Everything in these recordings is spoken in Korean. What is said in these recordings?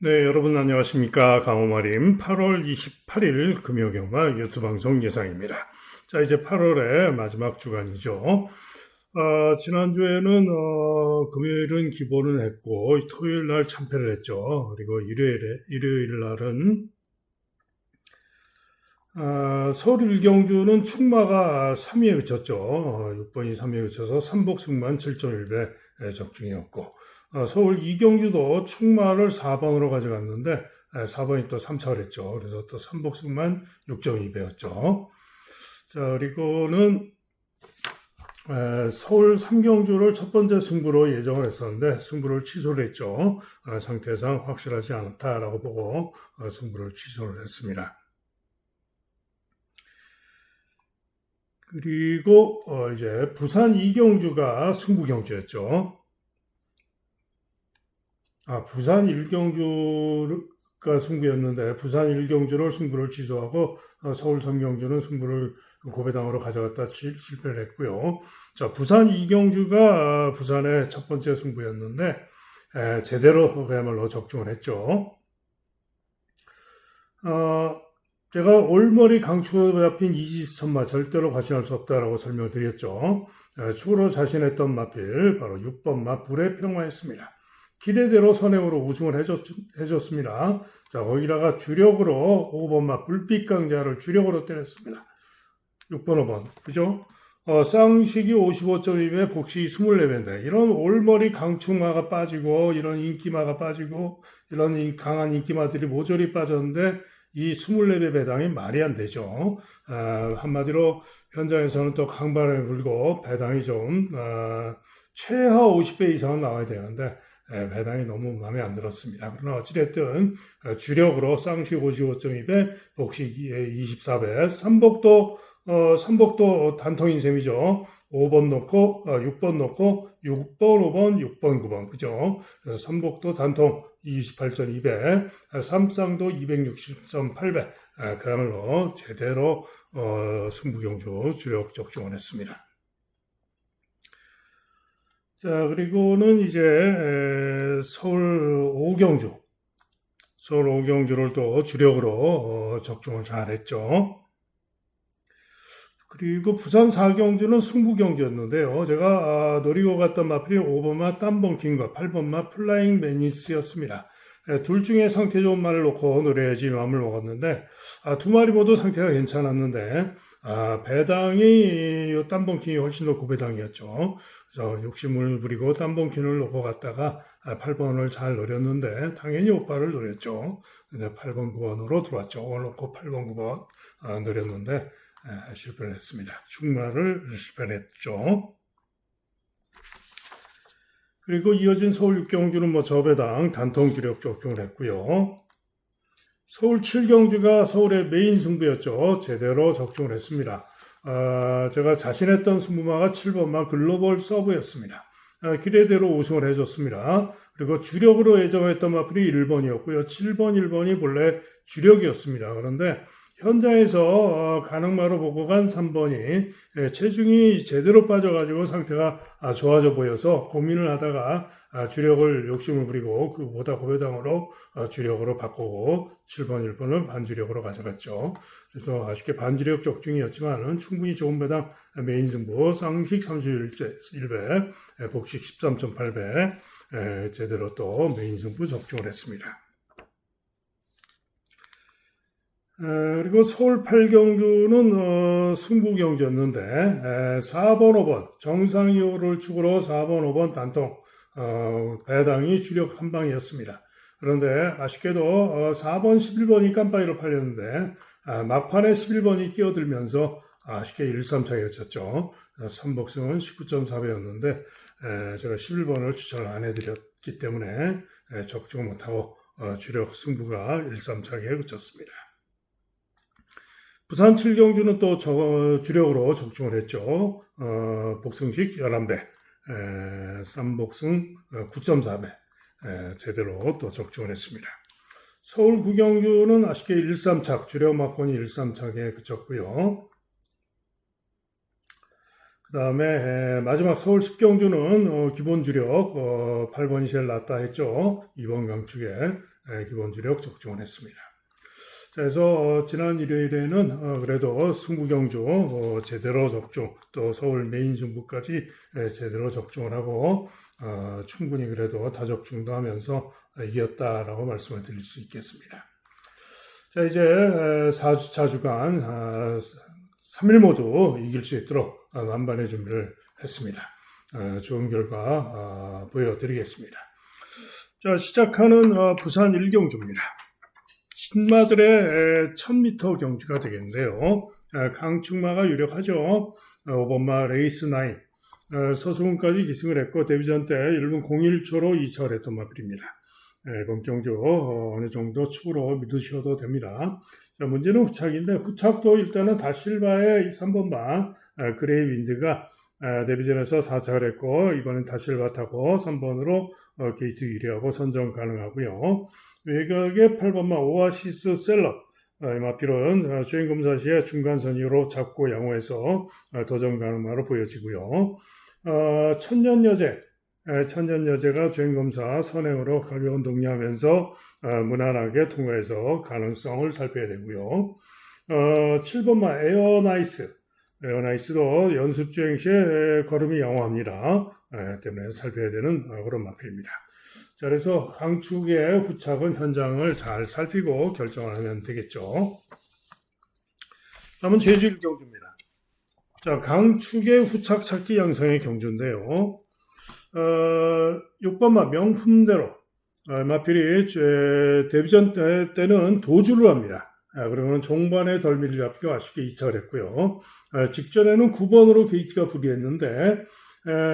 네, 여러분 안녕하십니까. 강호마림 8월 28일 금요경마 유튜브 방송 예상입니다. 자, 이제 8월의 마지막 주간이죠. 지난주에는 금요일은 기본은 했고 토요일 날 참패를 했죠. 그리고 일요일 날은 서울 일경주는 충마가 3위에 그쳤죠. 6번이 3위에 그쳐서 삼복승만 7.1배 적중이었고, 서울 이경주도 충마를 4번으로 가져갔는데 4번이 또 3착을 했죠. 그래서 또 삼복승만 6.2배였죠. 자, 그리고는 서울 삼경주를 첫 번째 승부로 예정을 했었는데 승부를 취소를 했죠. 상태상 확실하지 않다라고 보고 승부를 취소를 했습니다. 그리고 이제 부산 이경주가 승부 경주였죠. 부산 일경주가 승부였는데 부산 일경주를 승부를 취소하고 서울 삼경주는 승부를 고배당으로 가져갔다 실패를 했고요. 자, 부산 이경주가 부산의 첫 번째 승부였는데 제대로 그야말로 적중을 했죠. 제가 올머리 강추에 잡힌 이지선마 절대로 과신할 수 없다라고 설명을 드렸죠. 추후로 자신했던 마필 바로 6번 마 불의 평화였습니다. 기대대로 선행으로 우승을 해줬습니다. 자, 거기다가 주력으로 5번 마 불빛 강자를 주력으로 때렸습니다. 6번, 5번. 그죠? 쌍식이 55.2배, 복식이 24배인데, 이런 올머리 강축마가 빠지고, 이런 인기마가 빠지고, 이런 강한 인기마들이 모조리 빠졌는데, 이 24배 배당이 말이 안 되죠. 한마디로 현장에서는 또 강바람이 불고 배당이 좀 최하 50배 이상은 나와야 되는데 배당이 너무 마음에 안 들었습니다. 그러나 어찌됐든 주력으로 쌍식 55.2배, 복식 24배, 삼복도 단통인 셈이죠. 5번 놓고 6번 놓고 6번, 5번, 6번, 9번 그죠? 그래서 삼복도 단통 28.2배, 삼쌍도 260.8배 그야말로 제대로 승부경주 주력 적중을 했습니다. 자, 그리고는 이제 서울 5경주를 또 주력으로 적중을 잘 했죠. 그리고 부산 4경주는 승부경주였는데요. 제가 노리고 갔던 마필이 5번마 땀벙킹과 8번마 플라잉 매니스였습니다. 둘 중에 상태 좋은 말을 놓고 노려야지 마음을 먹었는데 두 마리 모두 상태가 괜찮았는데 배당이 땀벙킹이 훨씬 더 고배당이었죠. 그래서 욕심을 부리고 땀벙킹을 놓고 갔다가 8번을 잘 노렸는데 당연히 오빠를 노렸죠. 8번, 9번으로 들어왔죠. 오늘 놓고 8번, 9번 노렸는데 실패를 했습니다. 충마를 실패를 했죠. 그리고 이어진 서울 6경주는 저배당 단통 주력 적중을 했고요. 서울 7경주가 서울의 메인 승부였죠. 제대로 적중을 했습니다. 제가 자신했던 승부마가 7번마 글로벌 서브였습니다. 기대대로 우승을 해줬습니다. 그리고 주력으로 예정했던 마필이 1번이었고요. 7번, 1번이 본래 주력이었습니다. 그런데 현장에서 가능마로 보고 간 3번이 체중이 제대로 빠져가지고 상태가 좋아져 보여서 고민을 하다가 주력을 욕심을 부리고 그보다 고배당으로 주력으로 바꾸고 7번, 1번을 반주력으로 가져갔죠. 그래서 아쉽게 반주력 적중이었지만 충분히 좋은 배당 메인 승부 쌍식 31배, 복식 13.8배 제대로 또 메인 승부 적중을 했습니다. 그리고 서울 8경주는 승부경주였는데 4번, 5번 정상 2호를 축으로 4번, 5번 단통 배당이 주력 한방이었습니다. 그런데 아쉽게도 4번, 11번이 깜빡이로 팔렸는데 막판에 11번이 끼어들면서 아쉽게 1-3차게 그쳤죠. 삼복승은 19.4배였는데 제가 11번을 추천을 안 해드렸기 때문에 적중을 못하고 주력 승부가 1-3차게 그쳤습니다. 부산 7경주는 또 주력으로 적중을 했죠. 복승식 11배, 쌈복승 9.4배 제대로 또 적중을 했습니다. 서울 9경주는 아쉽게 1-3착, 주력 막권이 1-3착에 그쳤고요. 그 다음에 마지막 서울 10경주는 기본 주력 8번이 제일 낫다 했죠. 2번 강축에 기본 주력 적중을 했습니다. 그래서 지난 일요일에는 그래도 승부경주 제대로 적중, 또 서울 메인 승부까지 제대로 적중을 하고 충분히 그래도 다적중도 하면서 이겼다라고 말씀을 드릴 수 있겠습니다. 자, 이제 4주차 주간 3일 모두 이길 수 있도록 만반의 준비를 했습니다. 좋은 결과 보여드리겠습니다. 자, 시작하는 부산 1경주입니다. 신마들의 1000m 경주가 되겠는데요. 강축마가 유력하죠. 5번마 레이스 9. 서수근까지 기승을 했고 데뷔전 때 1분 01초로 2차를 했던 마필입니다. 이번 경주 어느 정도 축으로 믿으셔도 됩니다. 자, 문제는 후착인데 후착도 일단은 다실바의 3번마 그레이 윈드가 데뷔전에서 4착을 했고 이번엔 다실바 타고 3번으로 게이트 유리하고 선정 가능하고요. 외곽의 8번마 오아시스 셀럽 마필은 주행검사 시에 중간선 이후로 잡고 양호해서 도전 가능마로 보여지고요. 천년여제가 주행검사 선행으로 가벼운 동료하면서 무난하게 통과해서 가능성을 살펴야 되고요. 7번마 에어나이스도 연습주행 시에 걸음이 양호합니다. 때문에 살펴야 되는 그런 마필입니다. 자, 그래서 강축의 후착은 현장을 잘 살피고 결정을 하면 되겠죠. 다음은 제주 1경주입니다. 자, 강축의 후착 찾기 양상의 경주인데요. 6번마 명품대로 마필이 데뷔전 때는 도주를 합니다. 그러면 종반에 덜 미를 잡히고 아쉽게 2착을 했고요. 직전에는 9번으로 게이트가 불리했는데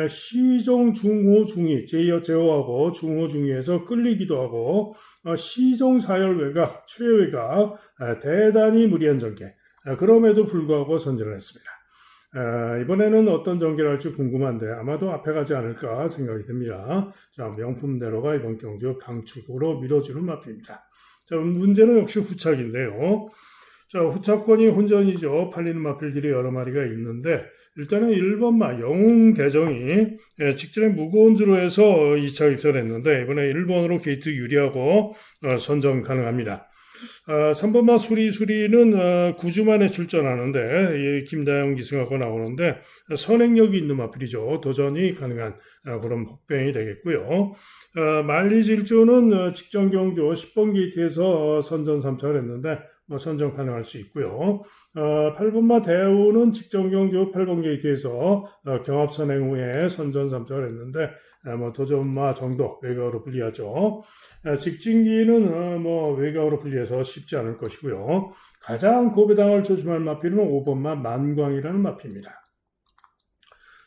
시종, 중호, 중위, 제호하고 중호, 중위에서 끌리기도 하고 시종, 사열, 외곽, 최외곽 대단히 무리한 전개 그럼에도 불구하고 선전을 했습니다. 이번에는 어떤 전개를 할지 궁금한데 아마도 앞에 가지 않을까 생각이 듭니다. 자, 명품대로가 이번 경주 강축으로 밀어주는 마필입니다. 자, 문제는 역시 후착인데요. 자, 후착권이 혼전이죠. 팔리는 마필들이 여러 마리가 있는데 일단은 1번마 영웅대정이 직전에 무거운 주로 해서 2차 입선했는데 이번에 1번으로 게이트 유리하고 선정 가능합니다. 3번마 수리는 9주 만에 출전하는데 김다영 기승하고 나오는데 선행력이 있는 마필이죠. 도전이 가능한 그런 복병이 되겠고요. 말리질주는 직전 경주 10번 게이트에서 선전 3차를 했는데 선정 가능할 수 있고요. 8번마 대우는 직전 경주 8번 게이트에서 경합 선행 후에 선전 3차를 했는데 도전마 정도 외곽으로 불리하죠. 직진기는 외곽으로 불리해서 쉽지 않을 것이고요. 가장 고배당을 조심할 마필은 5번마 만광이라는 마필입니다.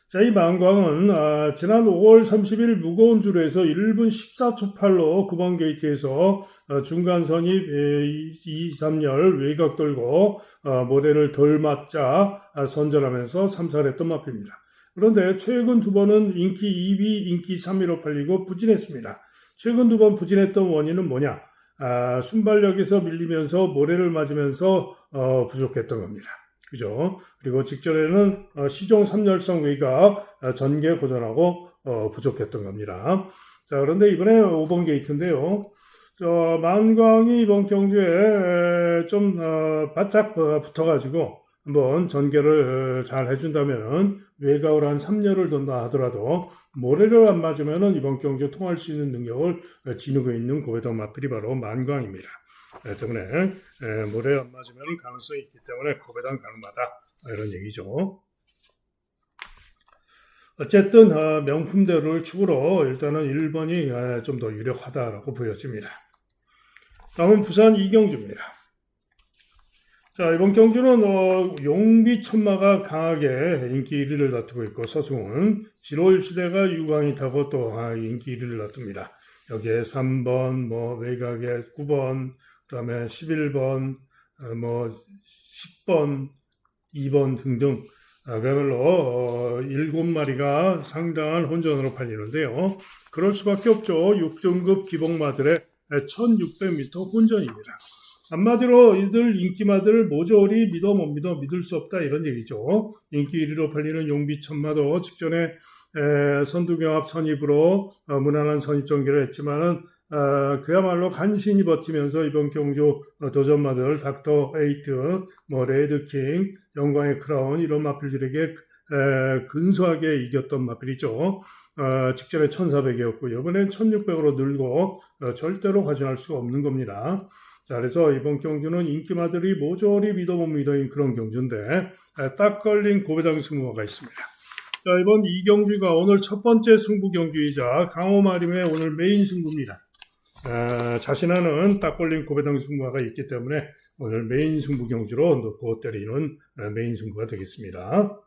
자, 이 만광은 지난 5월 30일 무거운 주로 해서 1분 14초 8로 9번 게이트에서 중간선이 2, 3열 외곽 돌고 모델을 덜 맞자 선전하면서 3사를 했던 마필입니다. 그런데 최근 두 번은 인기 2위, 인기 3위로 팔리고 부진했습니다. 최근 두 번 부진했던 원인은 뭐냐? 순발력에서 밀리면서 모래를 맞으면서 부족했던 겁니다. 그죠? 그리고 직전에는 시종 3열성 외곽 전개 고전하고 부족했던 겁니다. 자, 그런데 이번에 5번 게이트인데요. 만광이 이번 경주에 좀 바짝 붙어가지고 한번 전개를 잘 해준다면은 외곽으로 한 3열을 돈다 하더라도 모래를 안 맞으면은 이번 경주 통할 수 있는 능력을 지니고 있는 고배당 마필이 바로 만광입니다. 때문에 모래 안 맞으면 가능성이 있기 때문에 고배당 가능하다 이런 얘기죠. 어쨌든 명품대로를 축으로 일단은 1번이 좀 더 유력하다라고 보여집니다. 다음은 부산 2경주입니다. 자, 이번 경주는 용비천마가 강하게 인기 1위를 다투고 있고 서승훈, 지로일시대가 유광이 타고 또 인기 1위를 다툽니다. 여기에 3번, 외곽에 9번, 그 다음에 11번, 10번, 2번 등등 그야말로 7마리가 상당한 혼전으로 팔리는데요. 그럴 수밖에 없죠. 6등급 기복마들의 1600m 혼전입니다. 한마디로 이들 인기마들을 모조리 믿어 못 믿어 믿을 수 없다 이런 얘기죠. 인기 1위로 팔리는 용비천마도 직전에 선두경합 선입으로 무난한 선입 전개를 했지만은 그야말로 간신히 버티면서 이번 경주 도전마들 닥터 에이트, 레드킹, 영광의 크라운 이런 마필들에게 근소하게 이겼던 마필이죠. 직전에 1400이었고 이번엔 1600으로 늘고 절대로 과신할 수가 없는 겁니다. 자, 그래서 이번 경주는 인기마들이 모조리 믿어 못 믿어인 그런 경주인데 딱 걸린 고배당 승부가 있습니다. 자, 이번 이 경주가 오늘 첫 번째 승부 경주이자 강호마림의 오늘 메인 승부입니다. 자신하는 딱 걸린 고배당 승부가 있기 때문에 오늘 메인 승부 경주로 놓고 때리는 메인 승부가 되겠습니다.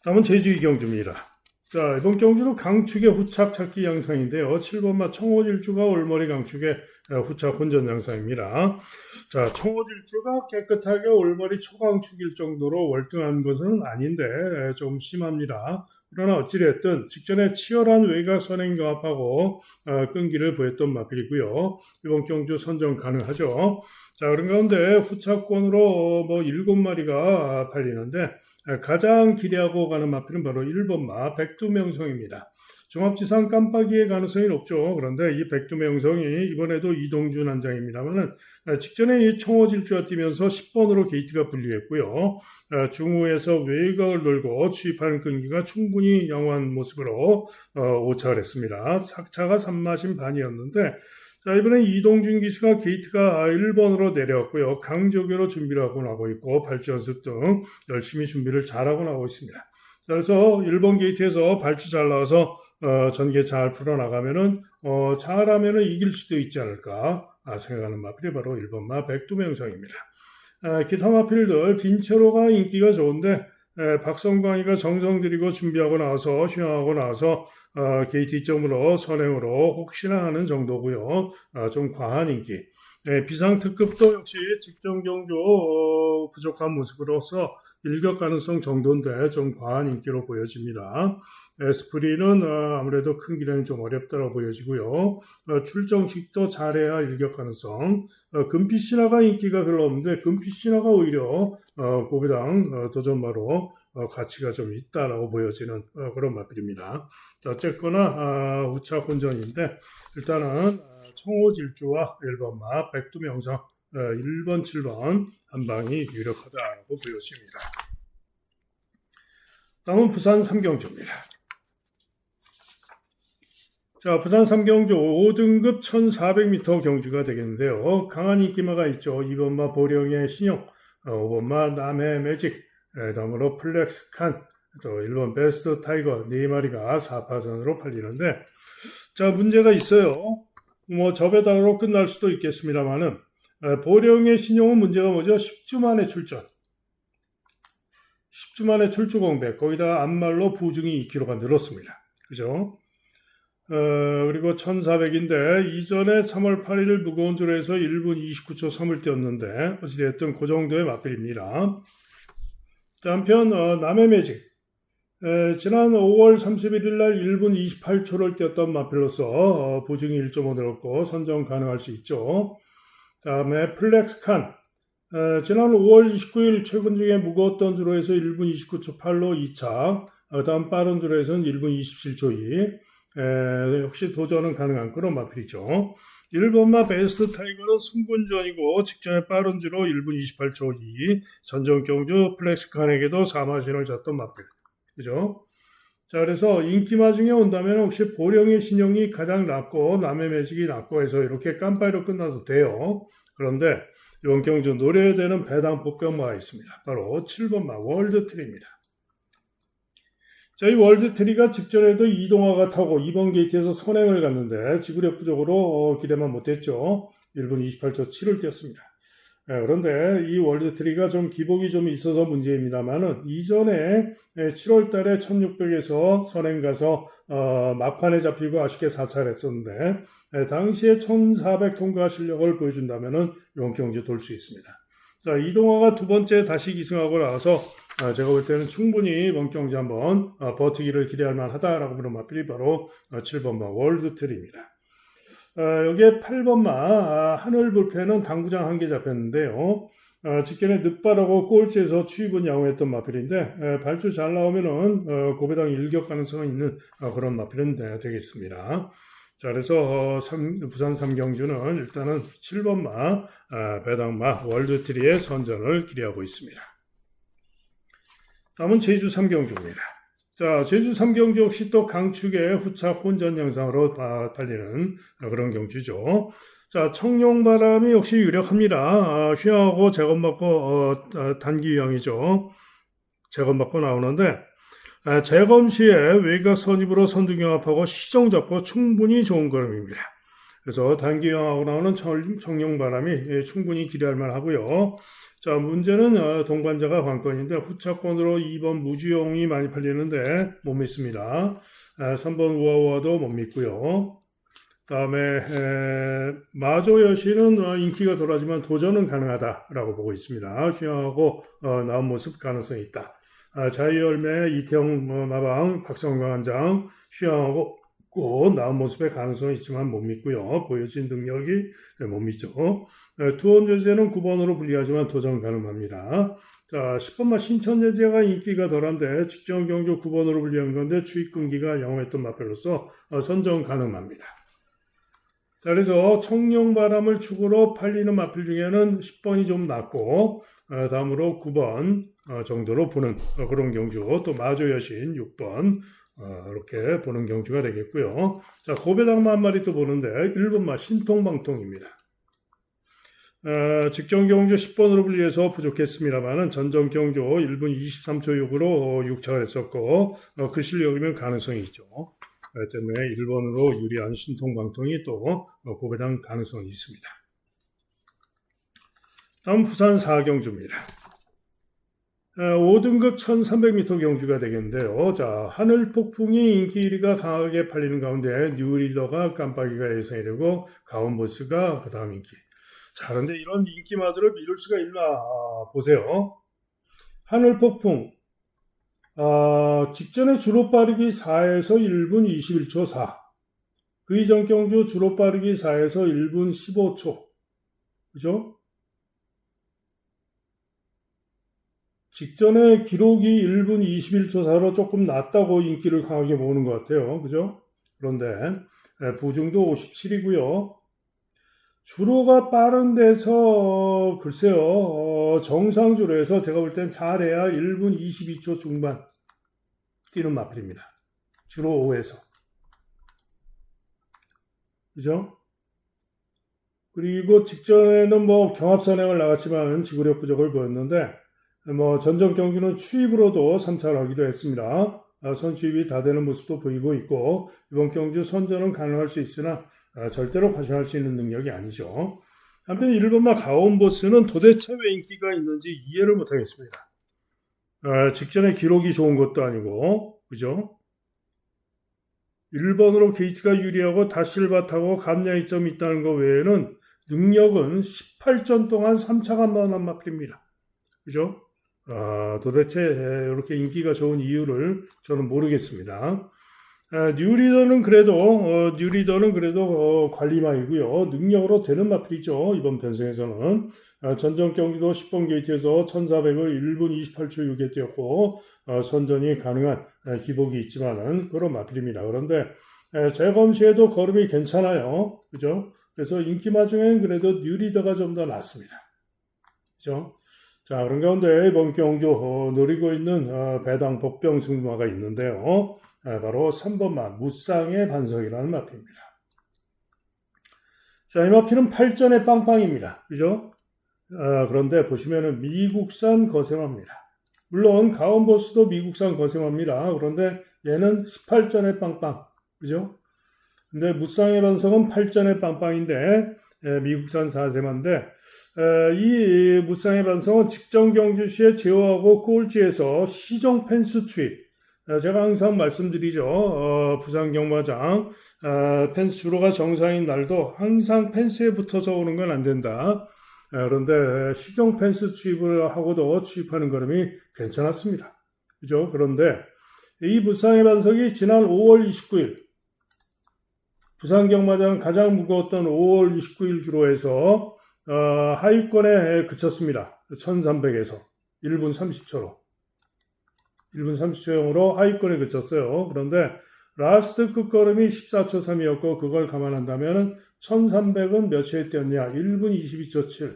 다음은 제주 2경주입니다. 자, 이번 경주는 강축의 후착 찾기 양상인데요. 7번마 청호질주가 올머리 강축의 후착 혼전 양상입니다. 자, 청호질주가 깨끗하게 올머리 초강축일 정도로 월등한 것은 아닌데 좀 심합니다. 그러나 어찌됐든 직전에 치열한 외곽 선행 경합하고 끈기를 보였던 마필이고요. 이번 경주 선정 가능하죠. 자, 그런 가운데 후차권으로 7마리가 팔리는데 가장 기대하고 가는 마필은 바로 1번마 백두명성입니다. 종합지상 깜빡이의 가능성이 높죠. 그런데 이 백두명성이 이번에도 이동주 난장입니다만은 직전에 이 청호질주가 뛰면서 10번으로 게이트가 분리했고요. 중후에서 외곽을 돌고 추입하는 끈기가 충분히 양호한 모습으로 오착을 했습니다. 착차가 3마신 반이었는데 자, 이번에 이동준 기수가 게이트가 1번으로 내려왔고요. 강조교로 준비를 하고 나고 있고 발주 연습 등 열심히 준비를 잘하고 나오고 있습니다. 자, 그래서 1번 게이트에서 발주 잘 나와서 전개 잘 풀어나가면은 잘하면은 이길 수도 있지 않을까 생각하는 마필이 바로 1번마 백두명성입니다. 기타 마필들 빈체로가 인기가 좋은데 박성광이가 정성 들이고 준비하고 나와서 휴양하고 나와서 게이트 2점으로 선행으로 혹시나 하는 정도고요. 좀 과한 인기. 비상특급도 역시 직전 경주 부족한 모습으로서 일격 가능성 정도인데 좀 과한 인기로 보여집니다. 스프리는 아무래도 큰 기량이 좀 어렵다고 보여지고요. 출정식도 잘해야 일격 가능성. 금피신화가 인기가 별로 없는데 금피신화가 오히려 고배당 도전마로 가치가 좀 있다라고 보여지는 그런 마필입니다. 어쨌거나 후차 혼전인데 일단은 청호질주와 1번마 백두명성 1번, 7번 한 방이 유력하다고 보여집니다. 다음은 부산 3경주입니다. 자, 부산 3경주 5등급 1400m 경주가 되겠는데요. 강한 인기마가 있죠. 2번마 보령의 신용, 5번마 남해 매직, 다음으로 플렉스 칸, 또 1번 베스트 타이거 4마리가 4파전으로 팔리는데 자, 문제가 있어요. 저배당으로 끝날 수도 있겠습니다만은 보령의 신용은 문제가 뭐죠? 10주 만에 출전. 10주 만에 출주 공백. 거기다 앞말로 부중이 2kg가 늘었습니다. 그죠? 그리고 1400인데 이전에 3월 8일 무거운 줄에서 1분 29초 3을 뛰었는데 어찌됐든 그 정도의 맛필입니다. 자, 한편 남해 매직. 지난 5월 31일 날 1분 28초를 뛰었던 마필로서 보증이 1.5 늘었고 선정 가능할 수 있죠. 다음에 플렉스칸. 지난 5월 29일 최근 중에 무거웠던 주로에서 1분 29초 8로 2차. 다음 빠른 주로에서는 1분 27초 2. 역시 도전은 가능한 그런 마필이죠. 1번마 베스트 타이거는 승분전이고 직전에 빠른 주로 1분 28초 2. 전정 경주 플렉스칸에게도 4마신을 졌던 마필. 그죠? 자, 그래서 인기마 중에 온다면 혹시 보령의 신용이 가장 낮고 남의 매직이 낮고 해서 이렇게 깜빡이로 끝나도 돼요. 그런데 이번 경주 노려야 되는 배당 복병마가 있습니다. 바로 7번마 월드트리입니다. 자, 이 월드트리가 직전에도 이동화가 타고 2번 게이트에서 선행을 갔는데 지구력 부족으로 기대만 못했죠. 1분 28초 7을 뛰었습니다. 그런데 이 월드트리가 좀 기복이 좀 있어서 문제입니다만은 이전에 7월 달에 1600에서 선행 가서 막판에 잡히고 아쉽게 사찰 했었는데 당시에 1400 통과 실력을 보여준다면은 이번 경주 돌 수 있습니다. 자, 이동화가 두 번째 다시 기승하고 나와서 제가 볼 때는 충분히 이번 경주 한번 버티기를 기대할 만하다라고 보는 마필이 바로 7번마 월드트리입니다. 여기에 8번마 하늘 불펜은 당구장 1개 잡혔는데요. 직전에 늦바라고 꼴찌에서 추입은 양호했던 마필인데 발주 잘 나오면은 고배당 일격 가능성이 있는 그런 마필은 되겠습니다. 자, 그래서 부산 삼경주는 일단은 7번마 배당마 월드트리의 선전을 기대하고 있습니다. 다음은 제주 삼경주입니다. 자, 제주 삼경주 역시 또 강축의 후착 혼전 양상으로 달리는 그런 경주죠. 자, 청룡바람이 역시 유력합니다. 휘하고 재검받고 단기 유형이죠. 재검받고 나오는데 재검 시에 외곽 선입으로 선두경합하고 시정 잡고 충분히 좋은 걸음입니다. 그래서 단기 유형하고 나오는 청룡바람이 충분히 기대할 만하고요. 자, 문제는 동반자가 관건인데 후차권으로 2번 무주용이 많이 팔리는데 못 믿습니다. 3번 우아우아도 못 믿고요. 다음에 마조여신은 인기가 덜하지만 도전은 가능하다라고 보고 있습니다. 휘하고 나온 모습 가능성이 있다. 자유열매 이태영 마방 박성광 한장 휘하고 나온 모습의 가능성이 있지만 못 믿고요. 보여진 능력이 못 믿죠. 투혼제재는 9번으로 불리하지만 도전 가능합니다. 자, 10번마 신천제재가 인기가 덜한데 직전 경주 9번으로 불리한 건데 추입근기가 양호했던 마필로서 선정 가능합니다. 자, 그래서 청룡바람을 축으로 팔리는 마필 중에는 10번이 좀 낫고 다음으로 9번 정도로 보는 그런 경주, 또 마조여신 6번 이렇게 보는 경주가 되겠고요. 자, 고배당마 한 마리 또 보는데 1번마 신통방통입니다. 직전 경주 10번으로 분리해서 부족했습니다만은 전전 경주 1분 23초 6으로 6차를 했었고 그 실력이면 가능성이 있죠. 때문에 1번으로 유리한 신통방통이 또 고배당 가능성이 있습니다. 다음 부산 4경주입니다. 5등급 1300m 경주가 되겠는데요. 자, 하늘폭풍이 인기 1위가 강하게 팔리는 가운데 뉴리더가 깜빡이가 예상이 되고 가온보스가 그 다음 인기. 자, 그런데 이런 인기마저를 미룰 수가 있나 보세요. 하늘폭풍 직전에 주로 빠르기 4에서 1분 21초 4. 그 이전 경주 주로 빠르기 4에서 1분 15초. 그죠? 직전에 기록이 1분 21초 4로 조금 낮다고 인기를 강하게 모으는 것 같아요. 그죠? 그런데 부중도 57이고요. 주로가 빠른 데서 글쎄요. 정상주로에서 제가 볼 땐 잘해야 1분 22초 중반 뛰는 마필입니다. 주로 5에서. 그죠? 그리고 직전에는 뭐 경합선행을 나갔지만 지구력 부족을 보였는데 전전 경기는 추입으로도 3차를 하기도 했습니다. 선추입이 다 되는 모습도 보이고 있고 이번 경주 선전은 가능할 수 있으나 절대로 과신할 수 있는 능력이 아니죠. 한편 1번마 가온보스는 도대체 왜 인기가 있는지 이해를 못하겠습니다. 직전에 기록이 좋은 것도 아니고 그죠? 1번으로 게이트가 유리하고 다실바 타고 감량이점이 있다는 것 외에는 능력은 18전 동안 3차가 만한 마필입니다. 그죠? 도대체 이렇게 인기가 좋은 이유를 저는 모르겠습니다. 뉴리더는 그래도 관리망이고요. 능력으로 되는 마필이죠. 이번 편성에서는 전전 경기도 10번 게이트에서 1400을 1분 28초 6에 뛰었고 선전이 가능한 기복이 있지만은 그런 마필입니다. 그런데 재검 시에도 걸음이 괜찮아요. 그죠? 그래서 인기마 중엔 그래도 뉴리더가 좀 더 낫습니다. 그죠? 자, 그런 가운데 이번 경주 노리고 있는 배당 복병 승마가 있는데요. 바로 3번마 무쌍의 반석이라는 마필입니다. 자, 이 마필은 8전의 빵빵입니다. 그죠? 그런데 보시면은 미국산 거sem합니다. 물론 가온보스도 미국산 거sem합니다. 그런데 얘는 18전의 빵빵. 그죠? 근데 무쌍의 반석은 8전의 빵빵인데 미국산 사세마인데 이 무쌍의 반석은 직전 경주 시에 제어하고 꼴찌에서 시정 펜스 추입. 제가 항상 말씀드리죠. 부산 경마장 펜스 주로가 정상인 날도 항상 펜스에 붙어서 오는 건 안 된다. 그런데 시정 펜스 추입을 하고도 추입하는 걸음이 괜찮았습니다. 그죠? 그런데 이 무쌍의 반석이 지난 5월 29일 부산 경마장 가장 무거웠던 5월 29일 주로에서 하위권에 그쳤습니다. 1300에서 1분 30초로. 1분 30초형으로 하위권에 그쳤어요. 그런데 라스트 끝걸음이 14초 3이었고 그걸 감안한다면 1300은 몇 초에 뛰었냐? 1분 22초 7.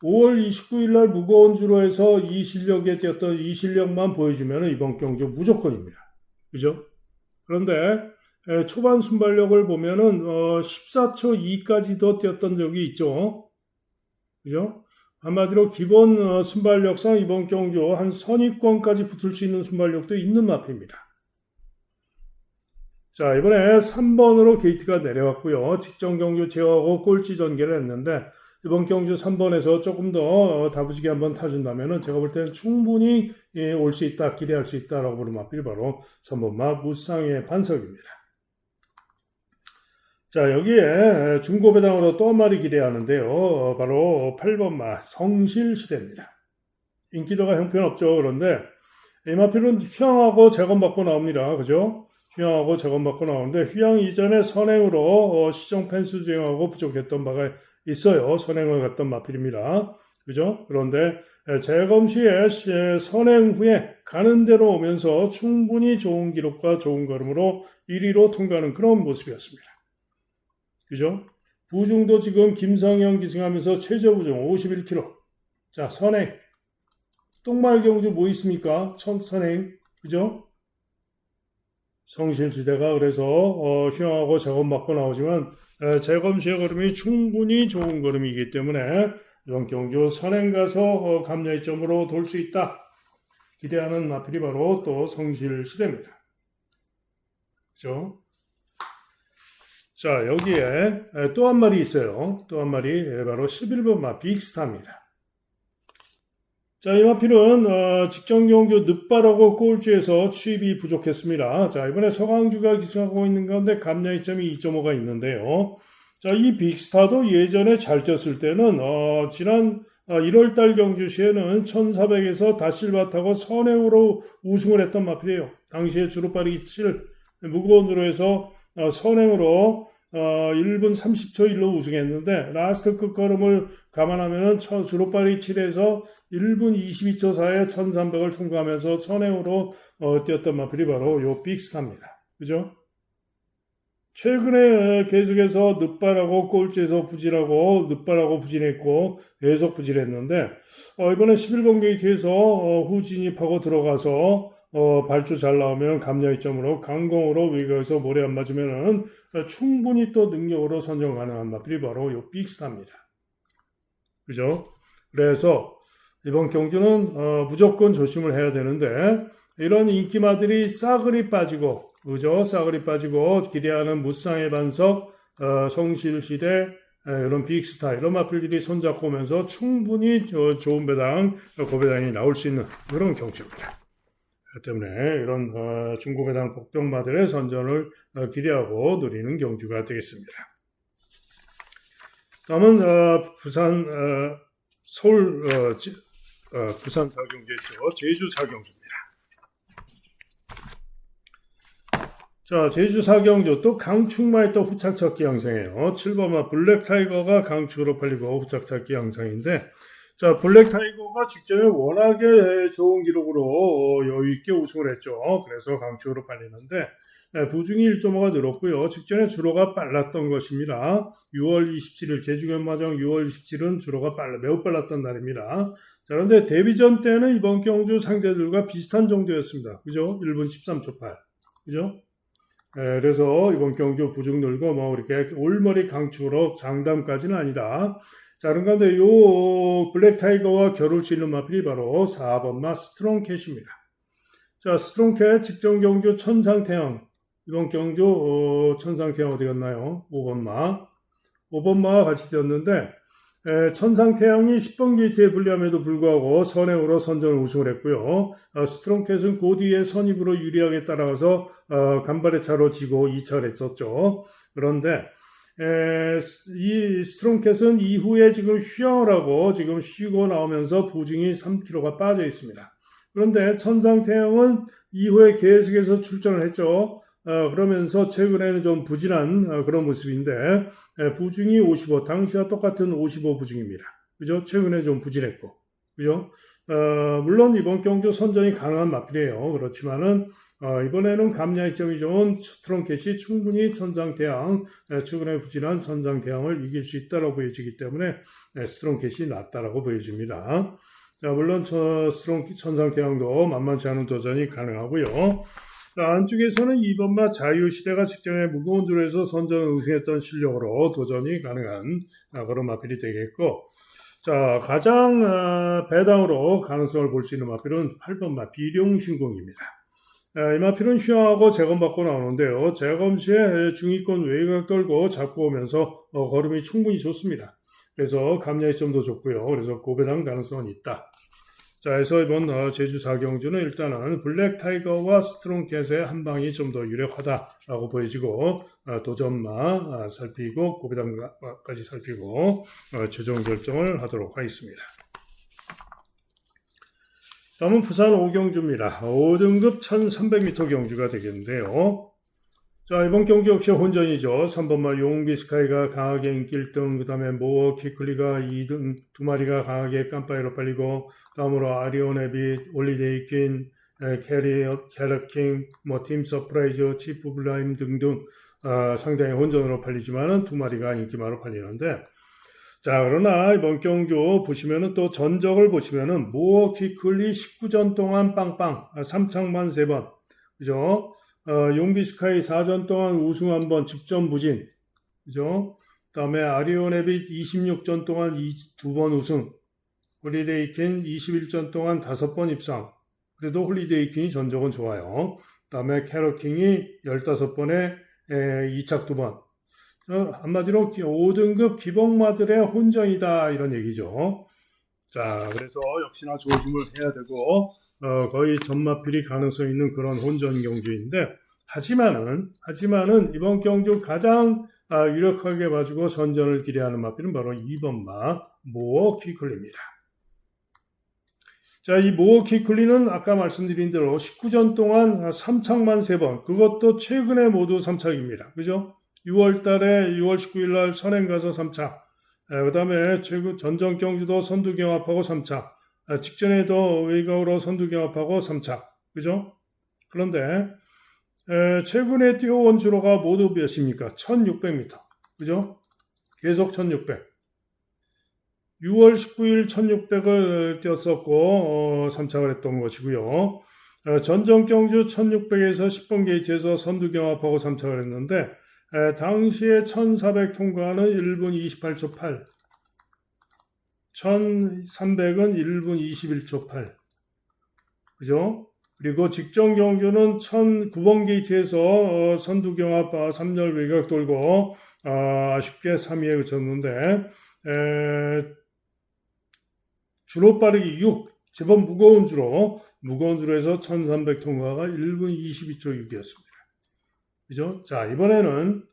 5월 29일 날 무거운 주로에서 이 실력에 뛰었던 이 실력만 보여주면 이번 경주 무조건입니다. 그죠? 그런데 초반 순발력을 보면은 14초 2까지도 뛰었던 적이 있죠. 그죠? 한마디로 기본 순발력상 이번 경주 한 선입권까지 붙을 수 있는 순발력도 있는 마표입니다. 자, 이번에 3번으로 게이트가 내려왔고요. 직전 경주 제어하고 꼴찌 전개를 했는데 이번 경주 3번에서 조금 더 다부지게 한번 타준다면 제가 볼 때는 충분히 올 수 있다, 기대할 수 있다라고 보는 마필이 바로 3번마 무쌍의 반석입니다. 자, 여기에 중고배당으로 또 한 마리 기대하는데요. 바로 8번마 성실시대입니다. 인기도가 형편없죠. 그런데 이 마필은 휘황하고 재검받고 나옵니다. 그죠? 휘황하고 재검받고 나오는데 휘황 이전에 선행으로 시정 펜스 주행하고 부족했던 바가 있어요. 선행을 갔던 마필입니다. 그죠? 그런데 재검 시에 선행 후에 가는 대로 오면서 충분히 좋은 기록과 좋은 걸음으로 1위로 통과하는 그런 모습이었습니다. 그죠? 부중도 지금 김상영 기승하면서 최저 부중 51kg. 자, 선행. 똥말 경주 뭐 있습니까? 선행. 그죠? 성실시대가 그래서 휘황하고 재검받고 나오지만 재검 시의 걸음이 충분히 좋은 걸음이기 때문에 이번 경주 선행 가서 감야이점으로 돌 수 있다. 기대하는 마필이 바로 또 성실시대입니다. 그죠? 자, 여기에 또 한 마리 있어요. 또 한 마리 바로 11번 마 빅스타입니다. 자, 이 마필은 직전 경주 늦바라고 꼴찌에서 취입이 부족했습니다. 자, 이번에 서강주가 기승하고 있는 가운데 감야이점이 2.5가 있는데요. 자, 이 빅스타도 예전에 잘 뛰었을 때는 지난 1월달 경주 시에는 1400에서 다실바 타고 선행으로 우승을 했던 마필이에요. 당시에 주로빠르기 7 무거운 주로에서 선행으로 1분 30초 1로 우승했는데 라스트 끝걸음을 감안하면 주로빠르기 7에서 1분 22초 4에 1300을 통과하면서 선행으로 뛰었던 마필이 바로 요 빅스타입니다. 그죠? 최근에 계속해서 늦바라고 꼴찌에서 부진하고 늦바라고 부진했고 계속 부진했는데 이번에 11번 게이트에서 후진입하고 들어가서 발주 잘 나오면 감야이점으로 강공으로 외곽에서 모래 안 맞으면은 충분히 또 능력으로 선정 가능한 마필이 바로 요 빅스타입니다. 그죠? 그래서 이번 경주는 무조건 조심을 해야 되는데 이런 인기마들이 싸그리 빠지고 그죠? 싸그리 빠지고 기대하는 무쌍의 반석, 성실시대 이런 빅스타 이런 마필들이 손잡고 오면서 충분히 좋은 배당, 고배당이 나올 수 있는 그런 경주입니다. 때문에 이런 중고배당 복병마들의 선전을 기대하고 누리는 경주가 되겠습니다. 다음은 부산 서울 부산 사경주죠. 제주 사경주입니다. 자, 제주 사경주 또 강축마에 또 후착찾기 양상이에요. 7번마 블랙타이거가 강축으로 팔리고 후착찾기 양상인데 자, 블랙타이거가 직전에 워낙에 좋은 기록으로 여유있게 우승을 했죠. 그래서 강축으로 팔리는데 부중이 1.5가 늘었고요. 직전에 주로가 빨랐던 것입니다. 6월 27일 제주경마장 6월 27일은 주로가 매우 빨랐던 날입니다. 자, 그런데 데뷔전 때는 이번 경주 상대들과 비슷한 정도였습니다. 그죠? 1분 13초 8. 그죠? 그래서 이번 경주 부중 늘고 뭐 이렇게 올머리 강축으로 장담까지는 아니다. 자, 그런데 요 블랙타이거와 겨룰 수 있는 마필이 바로 4번마 스트롱캣입니다. 자, 스트롱캣 직전 경주 천상태양 이번 경주 천상태양 어디 갔나요? 5번마와 같이 뛰었는데 천상태양이 10번 게이트에 불리함에도 불구하고 선행으로 선전을 우승을 했고요. 스트롱캣은 그 뒤에 선입으로 유리하게 따라가서 간발의 차로 지고 2차를 했었죠. 그런데 이 스트롱캣은 이후에 지금 휘황을 하고 지금 쉬고 나오면서 부중이 3kg가 빠져 있습니다. 그런데 천상태양은 이후에 계속해서 출전을 했죠. 그러면서 최근에는 좀 부진한 그런 모습인데 부중이 55, 당시와 똑같은 55 부중입니다. 그죠? 최근에 좀 부진했고, 그죠? 물론 이번 경주 선전이 가능한 마필이에요. 그렇지만은 이번에는 감량이점이 좋은 스트롱캣이 충분히 천장대항, 최근에 부진한 선장대항을 이길 수 있다고 보여지기 때문에 스트롱캣이 낫다라고 보여집니다. 자, 물론 천상대항도 만만치 않은 도전이 가능하고요. 자, 안쪽에서는 이번마 자유시대가 직전에 무거운 줄에서 선전 우승했던 실력으로 도전이 가능한 그런 마필이 되겠고, 자, 가장 배당으로 가능성을 볼 수 있는 마필은 8번마 비룡신공입니다. 이 마필은 휴양하고 재검받고 나오는데요. 재검 시에 중위권 외곽 돌고 잡고 오면서 걸음이 충분히 좋습니다. 그래서 감량이점도 좋고요. 그래서 고배당 가능성은 있다. 자, 그래서 이번 제주 4경주는 일단은 블랙 타이거와 스트롱캣의 한 방이 좀 더 유력하다라고 보여지고 도전마 살피고 고배당까지 살피고 최종 결정을 하도록 하겠습니다. 다음은 부산 5경주입니다. 5등급 1300m 경주가 되겠는데요. 자, 이번 경주 역시 혼전이죠. 3번마 용비스카이가 강하게 인기 1등, 그 다음에 모어 키클리가 2등, 두 마리가 강하게 깜빡이로 빨리고, 다음으로 아리온 에빗, 올리데이 퀸, 캐럿킹, 팀 서프라이즈, 치프 블라임 등등 상당히 혼전으로 팔리지만은 두 마리가 인기마로 팔리는데, 자, 그러나 이번 경주 보시면은 또 전적을 보시면은 모어 키클리 19전 동안 빵빵, 3창만 3번, 그죠? 용비스카이 4전 동안 우승 한번 직전 부진, 그죠? 그 다음에 아리온 에빗 26전 동안 2번 우승, 홀리데이퀸 21전 동안 5번 입상, 그래도 홀리데이퀸이 전적은 좋아요. 그 다음에 캐럿킹이 15번에 2착 2번. 한마디로 5등급 기복마들의 혼전이다 이런 얘기죠. 자, 그래서 역시나 조심을 해야 되고 거의 전마필이 가능성 있는 그런 혼전 경주인데 하지만은 이번 경주 가장 유력하게 봐주고 선전을 기대하는 마필은 바로 2번마 모어 키클리입니다. 자, 이 모어 키클리는 아까 말씀드린 대로 19전 동안 3착만 3번, 그것도 최근에 모두 3착입니다. 그죠? 6월 19일 날 선행 가서 3착, 그 다음에 전전 경주도 선두 경합하고 3착, 직전에도 외곽으로 선두 경합하고 3착, 그죠? 그런데 최근에 뛰어온 주로가 모두 몇입니까? 1600m, 그죠? 계속 1600. 6월 19일 1600을 뛰었었고 3착을 했던 것이고요. 전전 경주 1600에서 10번 게이트에서 선두 경합하고 3착을 했는데 당시에 1400 통과는 1분 28초 8, 1300은 1분 21초 8, 그죠? 그리고 직전 경주는 1009번 게이트에서 선두 경합 3열 외곽 돌고 아쉽게 3위에 그쳤는데 주로 빠르기 6, 제법 무거운 주로에서 1300 통과가 1분 22초 6이었습니다. 그죠? 자, 이번에는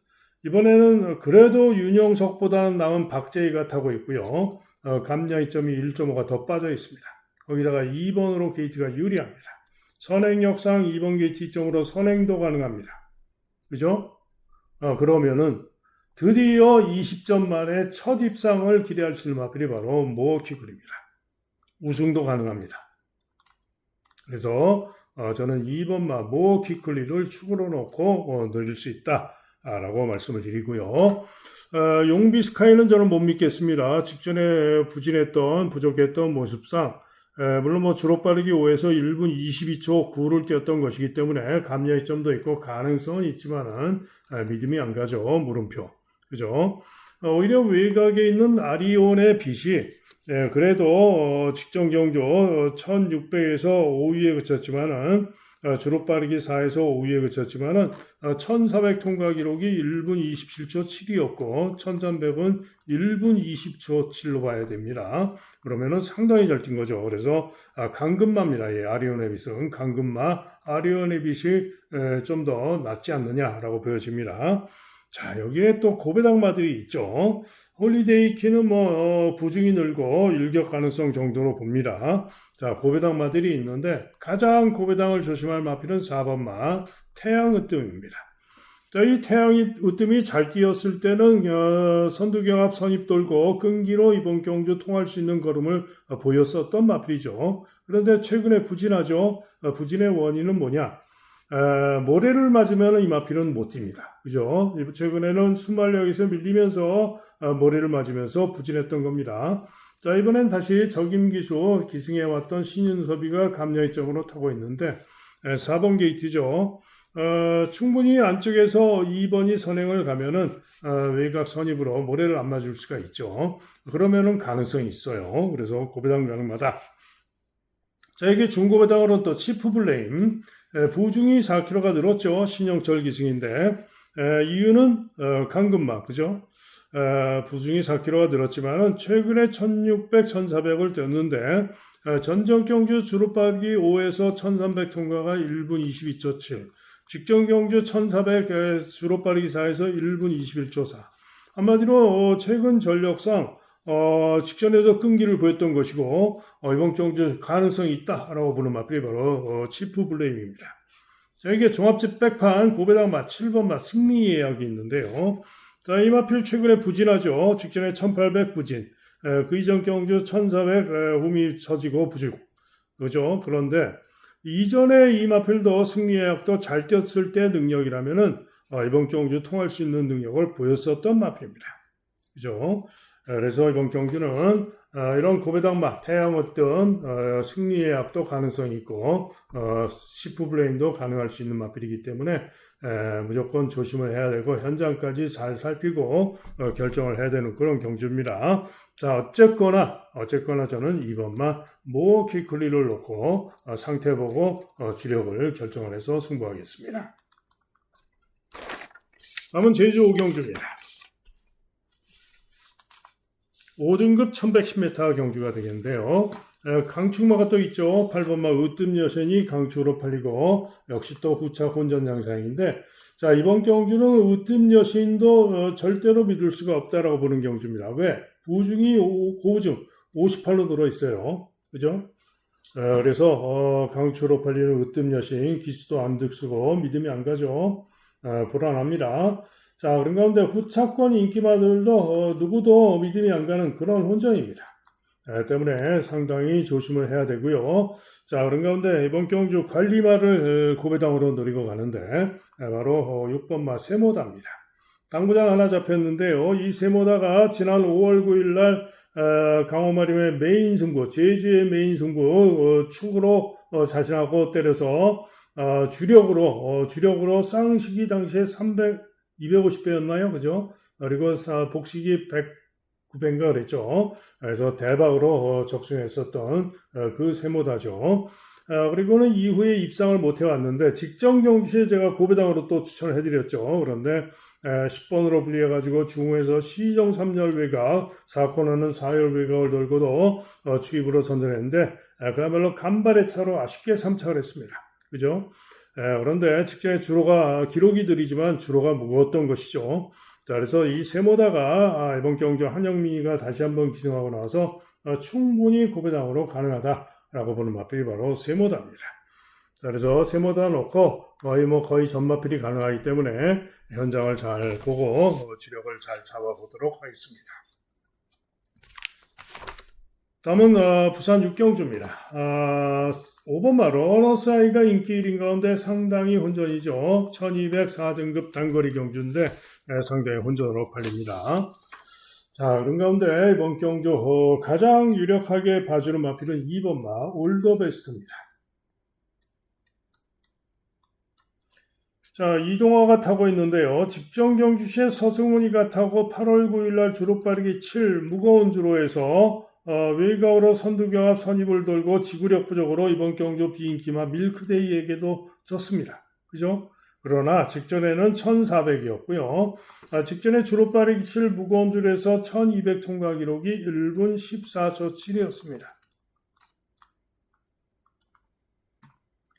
그래도 윤영석보다는 나은 박재희가 타고 있고요. 감량이점이 1.5가 더 빠져 있습니다. 거기다가 2번으로 게이트가 유리합니다. 선행역상 2번 게이트 이점으로 선행도 가능합니다. 그죠? 그러면은 드디어 20점 만에 첫 입상을 기대할 수 있는 마필이 바로 모어 키클입니다. 우승도 가능합니다. 그래서 저는 2번마 모어 키클리를 축으로 놓고 늘릴 수 있다라고 말씀을 드리고요. 용비스카이는 저는 못 믿겠습니다. 직전에 부족했던 모습상 물론 주로 빠르기 5에서 1분 22초 9를 뛰었던 것이기 때문에 감량점도 있고 가능성은 있지만은 믿음이 안 가죠. 물음표. 그죠? 오히려 외곽에 있는 아리온의 빛이 그래도 직전 경주 1600에서 5위에 그쳤지만은 주로 빠르기 4에서 5위에 그쳤지만은 1400 통과 기록이 1분 27초 7이었고 1300은 1분 20초 7로 봐야 됩니다. 그러면은 상당히 잘 뛴 거죠. 그래서 강금마입니다. 예, 아리오네빗은 강금마 아리오네빗이 좀 더 낫지 않느냐라고 보여집니다. 자, 여기에 또 고배당마들이 있죠. 홀리데이키는 부중이 늘고 일격 가능성 정도로 봅니다. 자, 고배당마들이 있는데 가장 고배당을 조심할 마필은 4번마 태양 으뜸입니다. 자, 이 태양 으뜸이 잘 뛰었을 때는 선두경합 선입 돌고 끈기로 이번 경주 통할 수 있는 걸음을 보였었던 마필이죠. 그런데 최근에 부진하죠. 부진의 원인은 뭐냐? 모래를 맞으면 이 마필은 못 뜁니다. 그죠? 최근에는 순발력에서 밀리면서 모래를 맞으면서 부진했던 겁니다. 자, 이번엔 다시 적임기수 기승해왔던 신윤섭이가 감려이점으로 타고 있는데 4번 게이트죠. 충분히 안쪽에서 2번이 선행을 가면은 외곽 선입으로 모래를 안 맞을 수가 있죠. 그러면은 가능성이 있어요. 그래서 고배당 가능하다. 자, 이게 중고배당으로는 또 치프블레임 부중이 4kg가 늘었죠. 신영철 기승인데 이유는 강금막 그죠? 부중이 4kg가 늘었지만은 최근에 1600, 1400을 뛰었는데 전적 경주 주로 빠르기 5에서 1300 통과가 1분 22초 7 직전 경주 1400 주로 빠르기 4에서 1분 21초 4 한마디로 최근 전력상 직전에도 끈기를 보였던 것이고 이번 경주 가능성이 있다라고 보는 마필이 바로 치프블레임입니다. 자, 이게 종합집 백판 고배당 맛 7번 맛 승리 예약이 있는데요. 자, 이 마필 최근에 부진하죠. 직전에 1800 부진, 그 이전 경주 1400 홈이 처지고 부진. 그죠? 그런데 이전에 이 마필도 승리 예약도 잘 뛰었을 때 능력이라면은 이번 경주 통할 수 있는 능력을 보였었던 마필입니다. 그죠? 그래서 이번 경주는 이런 고배당 맛, 태양 어떤 승리 예약도 가능성이 있고 시프블레임도 가능할 수 있는 마필이기 때문에 무조건 조심을 해야 되고 현장까지 잘 살피고 결정을 해야 되는 그런 경주입니다. 자, 어쨌거나 저는 2번만 모키클리를 놓고 상태 보고 주력을 결정을 해서 승부하겠습니다. 다음은 제주 5경주입니다. 5등급 1110m 경주가 되겠는데요. 강축마가 또 있죠. 8번마 으뜸여신이 강축으로 팔리고 역시 또 후착 혼전 양상인데 자, 이번 경주는 으뜸여신도 절대로 믿을 수가 없다라고 보는 경주입니다. 왜? 부중이 고부중 58로 들어있어요. 그죠? 그래서 강축으로 팔리는 으뜸여신 기수도 안 득수고 믿음이 안 가죠. 불안합니다. 자, 그런 가운데 후차권 인기마들도 누구도 믿음이 안 가는 그런 혼전입니다. 때문에 상당히 조심을 해야 되고요. 자, 그런 가운데 이번 경주 관리마를 고배당으로 노리고 가는데 바로 6번마 세모다입니다. 당구장 하나 잡혔는데요. 이 세모다가 지난 5월 9일 날 강호마림의 메인 승부, 제주의 메인 승부 축으로 자신하고 때려서 주력으로 쌍시기 당시에 250배였나요? 그죠? 그리고 복식이 109배인가 그랬죠. 그래서 대박으로 적중했었던 그 세모다죠. 그리고는 이후에 입상을 못 해왔는데 직전 경주에 제가 고배당으로 또 추천을 해드렸죠. 그런데 10번으로 불리해가지고 중후에서 시정 3열 외곽, 4코너는 4열 외곽을 돌고도 추입으로 선전했는데 그야말로 간발의 차로 아쉽게 3착을 했습니다. 그죠? 그런데 직전에 주로가 기록이 느리지만 주로가 무거웠던 것이죠. 자, 그래서 이 세모다가 이번 경주 한영민이가 다시 한번 기승하고 나서 충분히 고배당으로 가능하다라고 보는 마필이 바로 세모다입니다. 자, 그래서 세모다 놓고 거의 전마필이 가능하기 때문에 현장을 잘 보고 주력을 잘 잡아보도록 하겠습니다. 다음은 부산 육경주입니다. 5번마 러너사이가 인기 1인 가운데 상당히 혼전이죠. 1204등급 단거리 경주인데 상당히 혼전으로 팔립니다. 자, 그런 가운데 이번 경주 가장 유력하게 봐주는 마필은 2번마 올더베스트입니다. 자, 이동화가 타고 있는데요. 직전 경주 시에 서승훈이가 타고 8월 9일날 주로 빠르기 7 무거운 주로에서 외곽으로 선두경합 선입을 돌고 지구력 부족으로 이번 경주 비인기마 밀크데이에게도 졌습니다. 그죠? 그러나 직전에는 1400이었고요. 직전에 주로 빠르기 7 무거운 줄에서 1200 통과 기록이 1분 14초 7이었습니다.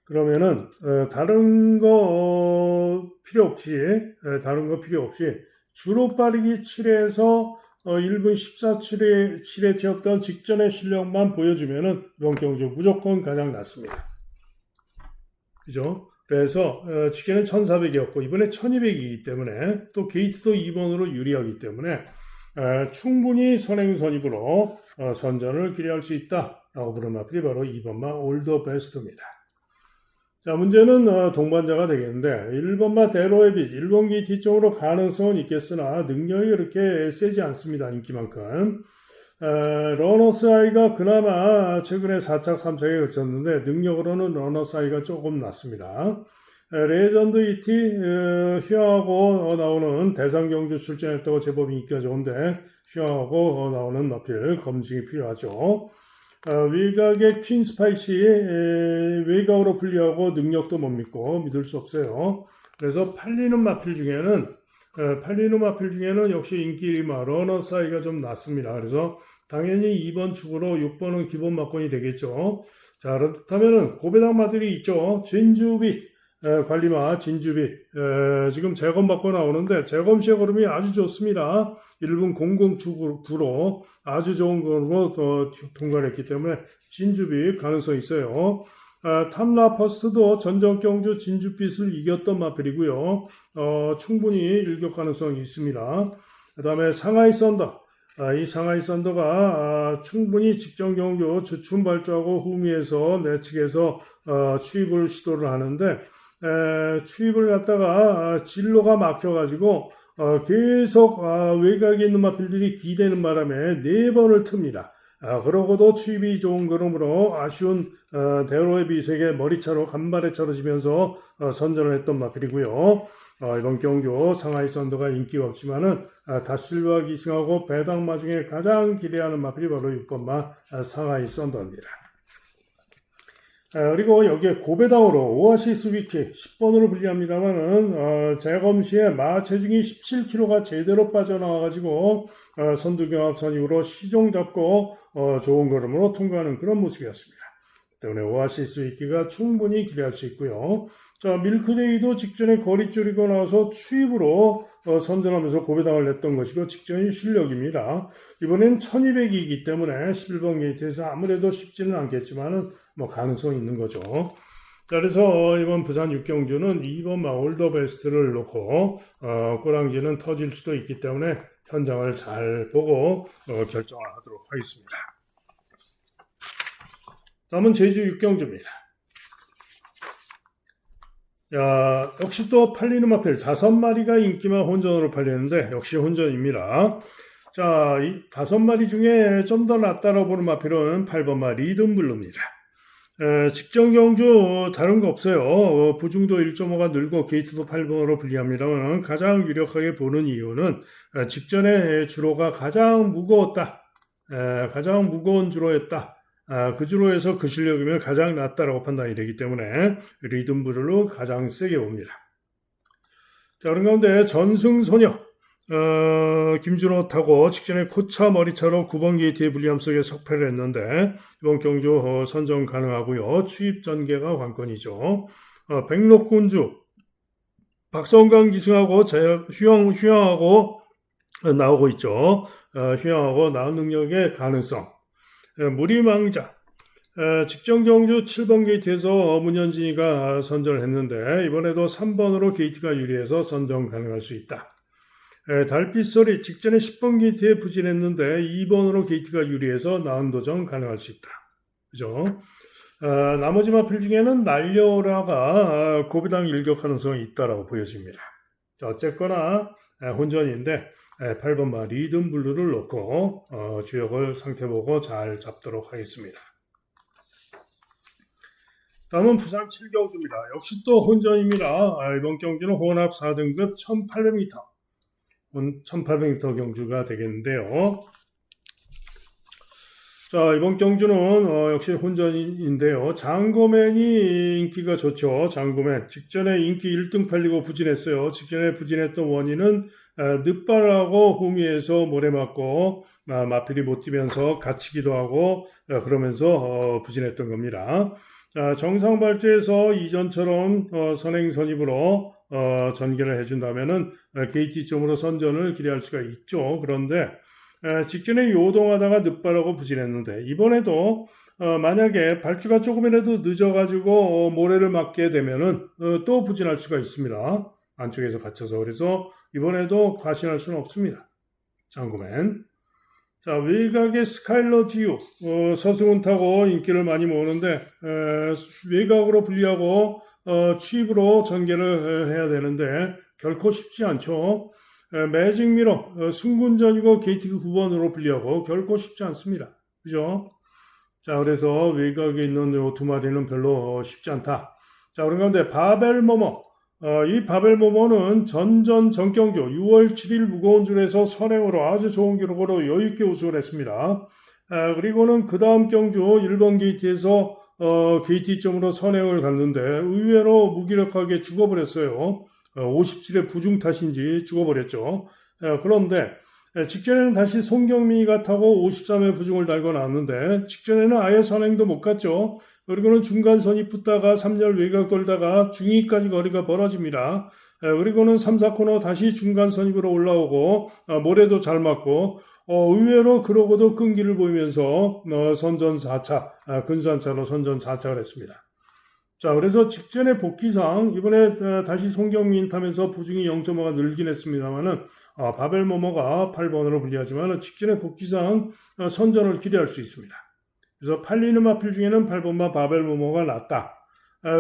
그러면은 다른 거 필요 없이 주로 빠르기 7에서 1분 14.7에 튀었던 직전의 실력만 보여주면은 이번 경주 무조건 가장 낫습니다. 그죠? 그래서 직계는 1400이었고 이번에 1200이기 때문에 또 게이트도 2번으로 유리하기 때문에 충분히 선행선입으로 선전을 기대할 수 있다라고 부르는 마필이 바로 2번마 올더 베스트입니다. 자, 문제는 동반자가 되겠는데 1번마 대로의 빛, 1번 게이트 쪽으로 가능성은 있겠으나 능력이 그렇게 세지 않습니다. 인기만큼. 러너스 하이가 그나마 최근에 4착 3착에 그쳤는데 능력으로는 러너스 하이가 조금 낮습니다. 레전드 이티 휴양하고 나오는 대상경주 출전했다고 제법 인기가 좋은데 휴양하고 나오는 마필 검증이 필요하죠. 외곽의 퀸 스파이시 외곽으로 분리하고 능력도 못 믿을 수 없어요. 그래서 팔리는 마필 중에는 역시 인기 1마 러너 사이가 좀 낮습니다. 그래서 당연히 2번 축으로 6번은 기본 막권이 되겠죠. 자, 그렇다면은 고배당 마들이 있죠. 진주비 관리마 진주비 지금 재검 받고 나오는데 재검 시의 걸음이 아주 좋습니다. 1분 0099로 아주 좋은 걸음으로 통과했기 때문에 진주비 가능성이 있어요. 탐라 퍼스트도 전정경주 진주빛을 이겼던 마필이고요. 충분히 일격 가능성이 있습니다. 그 다음에 상하이 썬더. 이 상하이 썬더가 충분히 직전 경주 주춤 발주하고 후미에서 내측에서 추입을 시도를 하는데 추입을 갖다가 진로가 막혀가지고 계속 외곽에 있는 마필들이 기대는 바람에 4번을 틉니다. 그러고도 추입이 좋은 걸음으로 아쉬운 대로의 비색에 머리차로 간발에 차러지면서 선전을 했던 마필이고요. 이번 경주 상하이 썬더가 인기가 없지만은 다실루와 기승하고 배당마 중에 가장 기대하는 마필이 바로 6번마 상하이 썬더입니다. 그리고 여기에 고배당으로 오아시스 위키 10번으로 불리합니다만은 재검 시에 마 체중이 17kg가 제대로 빠져나와가지고 선두경합 선임으로 시종 잡고 좋은 걸음으로 통과하는 그런 모습이었습니다. 때문에 오아시스 위키가 충분히 기대할 수 있고요. 자, 밀크데이도 직전에 거리 줄이고 나서 추입으로 선전하면서 고배당을 냈던 것이고 직전이 실력입니다. 이번엔 1200이기 때문에 11번 게이트에서 아무래도 쉽지는 않겠지만은 뭐 가능성이 있는 거죠. 자, 그래서 이번 부산 6경주는 2번 마올더 베스트를 놓고 꼬랑지는 터질 수도 있기 때문에 현장을 잘 보고 결정을 하도록 하겠습니다. 다음은 제주 6경주입니다. 야, 역시 또 팔리는 마필 5마리가 인기만 혼전으로 팔리는데 역시 혼전입니다. 자, 이 5마리 중에 좀 더 낫다라고 보는 마필은 8번마 리듬블루입니다. 직전 경주 다른 거 없어요. 부중도 1.5가 늘고 게이트도 8번으로 불리합니다만 가장 유력하게 보는 이유는 직전에 주로가 가장 무거웠다. 가장 무거운 주로였다. 그 주로에서 그 실력이면 가장 낫다라고 판단이 되기 때문에 리듬블루를 가장 세게 봅니다. 자, 그런 가운데 전승소녀 김준호 타고 직전에 코차 머리차로 9번 게이트의 불리함 속에 석패를 했는데 이번 경주 선정 가능하고요. 추입 전개가 관건이죠. 백록군주 박성강 기승하고 휴양하고 나오고 있죠. 휴양하고 나온 능력의 가능성. 무리망자 직전 경주 7번 게이트에서 문현진이가 선전을 했는데 이번에도 3번으로 게이트가 유리해서 선정 가능할 수 있다. 달빛소리 직전에 10번 게이트에 부진했는데 2번으로 게이트가 유리해서 나은 도전 가능할 수 있다. 그죠? 나머지 마필 중에는 날려오라가 고배당 일격 가능성이 있다라고 보여집니다. 자, 어쨌거나 혼전인데 8번마 리듬블루를 놓고 주역을 상태보고 잘 잡도록 하겠습니다. 다음은 부산 7경주입니다. 역시 또 혼전입니다. 이번 경주는 혼합 4등급 1800m 1800m 경주가 되겠는데요. 자, 이번 경주는 역시 혼전인데요. 장고맨이 인기가 좋죠. 장고맨 직전에 인기 1등 팔리고 부진했어요. 직전에 부진했던 원인은 늦발하고 후미에서 모래 맞고 마필이 못 뛰면서 갇히기도 하고 그러면서 부진했던 겁니다. 자, 정상 발주에서 이전처럼 선행 선입으로 전개를 해준다면은 게이트점으로 선전을 기대할 수가 있죠. 그런데 직전에 요동하다가 늦발하고 부진했는데 이번에도 만약에 발주가 조금이라도 늦어가지고 모래를 맞게 되면은 또 부진할 수가 있습니다. 안쪽에서 갇혀서. 그래서 이번에도 과신할 수는 없습니다. 장구맨. 자, 외곽의 스카일러 지우 서승훈 타고 인기를 많이 모으는데 외곽으로 분리하고 취입으로 전개를 해야 되는데 결코 쉽지 않죠. 매직 미러 승군전이고 게이트 9번으로 분리하고 결코 쉽지 않습니다. 그죠? 자, 그래서 외곽에 있는 이 두 마리는 별로 쉽지 않다. 자, 그런 가운데 바벨모모. 이 바벨모모는 전전 정경주 6월 7일 무거운 줄에서 선행으로 아주 좋은 기록으로 여유있게 우승을 했습니다. 그리고는 그 다음 경주 1번 게이트에서 게이트 점으로 선행을 갔는데 의외로 무기력하게 죽어버렸어요. 57의 부중 탓인지 죽어버렸죠. 그런데 직전에는 다시 송경민이가 타고 53의 부중을 달고 나왔는데 직전에는 아예 선행도 못 갔죠. 그리고는 중간선이 붙다가 3열 외곽 돌다가 중위까지 거리가 벌어집니다. 그리고는 3, 4코너 다시 중간선입으로 올라오고 모래도 잘 맞고 의외로 그러고도 끈기를 보이면서 선전 4차, 근수한차로 선전 4차를 했습니다. 자, 그래서 직전의 복귀상 이번에 다시 송경민 타면서 부중이 0.5가 늘긴 했습니다만은 바벨모모가 8번으로 불리하지만 직전의 복귀상 선전을 기대할 수 있습니다. 그래서 팔리는 마필 중에는 8번마 바벨모모가 낫다.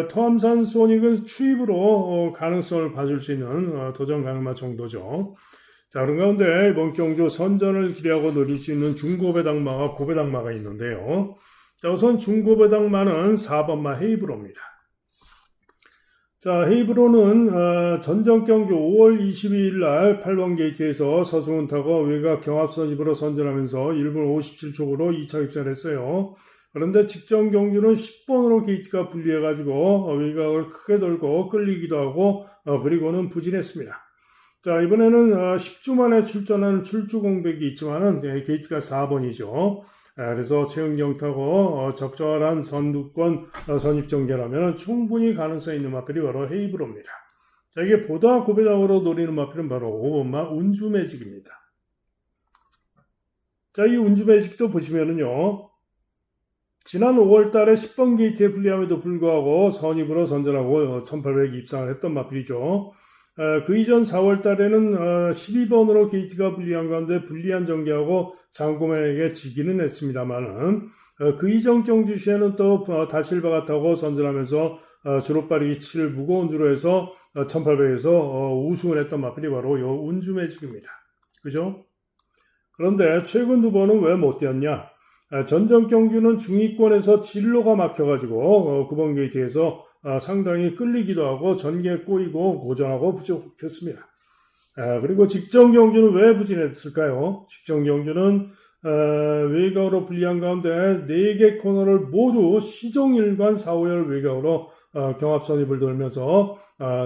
토암산 소닉은 추입으로 가능성을 봐줄 수 있는 도전 가능마 정도죠. 자, 그런 가운데 이번 경주 선전을 기대하고 노릴 수 있는 중고배당마와 고배당마가 있는데요. 자, 우선 중고배당마는 4번마 헤이브로입니다. 자, 헤이브로는 전전 경주 5월 22일 날 8번 게이트에서 서승훈 타고 외곽 경합선입으로 선전하면서 1분 57초로 2차 입장을 했어요. 그런데 직전 경주는 10번으로 게이트가 분리해가지고 외곽을 크게 돌고 끌리기도 하고 그리고는 부진했습니다. 자, 이번에는 10주 만에 출전한 출주 공백이 있지만은 게이트가 4번이죠. 그래서 최은경 타고 적절한 선두권 선입 전개라면 충분히 가능성 있는 마필이 바로 헤이브로입니다. 자, 이게 보다 고배당으로 노리는 마필은 바로 5번마 운주매직입니다. 자, 이 운주매직도 보시면은요, 지난 5월 달에 10번 게이트에 불리함에도 불구하고 선입으로 선전하고 1800 입상을 했던 마필이죠. 그 이전 4월 달에는 12번으로 게이트가 불리한 가운데 불리한 전개하고 장고맨에게 지기는 했습니다만은 그 이전 경주 시에는 또 다실바가 타고 선전하면서 주로빠르기 7 무거운 주로 해서 1800에서 우승을 했던 마필이 바로 요 운주매직입니다. 그죠? 그런데 최근 두 번은 왜 못 뛰었냐? 전전 경주는 중위권에서 진로가 막혀가지고 9번 게이트에서 상당히 끌리기도 하고 전개에 꼬이고 고전하고 부족했습니다. 그리고 직전 경주는 왜 부진했을까요? 직전 경주는 외곽으로 불리한 가운데 4개 코너를 모두 시종일관 4, 5열 외곽으로 경합 선입을 돌면서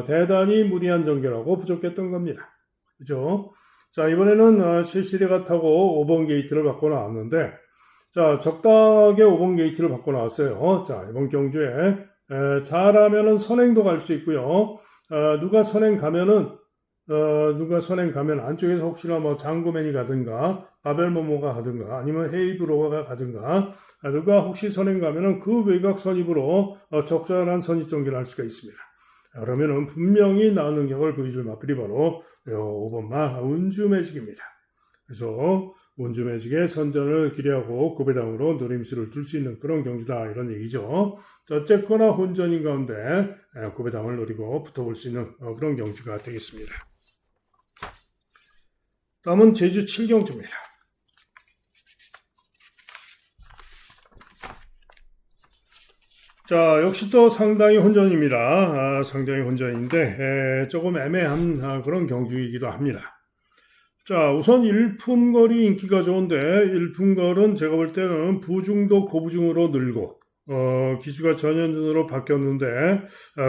대단히 무리한 전개라고 부족했던 겁니다. 그죠? 자, 이번에는 실시리가 타고 5번 게이트를 받고 나왔는데 자, 적당하게 5번 게이트를 받고 나왔어요. 자, 이번 경주에 잘하면은 선행도 갈 수 있고요. 누가 선행 가면 안쪽에서 혹시나 뭐 장고맨이 가든가 바벨모모가 가든가 아니면 헤이브로가 가든가 누가 혹시 선행 가면은 그 외곽 선입으로 적절한 선입 전개를 할 수가 있습니다. 그러면은 분명히 나은 능력을 보여줄 마필이 바로 5번마 운주매직입니다. 그래서 운주매직의 선전을 기대하고 고배당으로 노림수를 둘 수 있는 그런 경주다 이런 얘기죠. 어쨌거나 혼전인 가운데 고배당을 노리고 붙어볼 수 있는 그런 경주가 되겠습니다. 다음은 제주 7경주입니다. 자, 역시 또 상당히 혼전입니다. 상당히 혼전인데 조금 애매한 그런 경주이기도 합니다. 자, 우선 일품걸이 인기가 좋은데 일품걸은 제가 볼 때는 부중도 고부중으로 늘고 기수가 전현준으로 바뀌었는데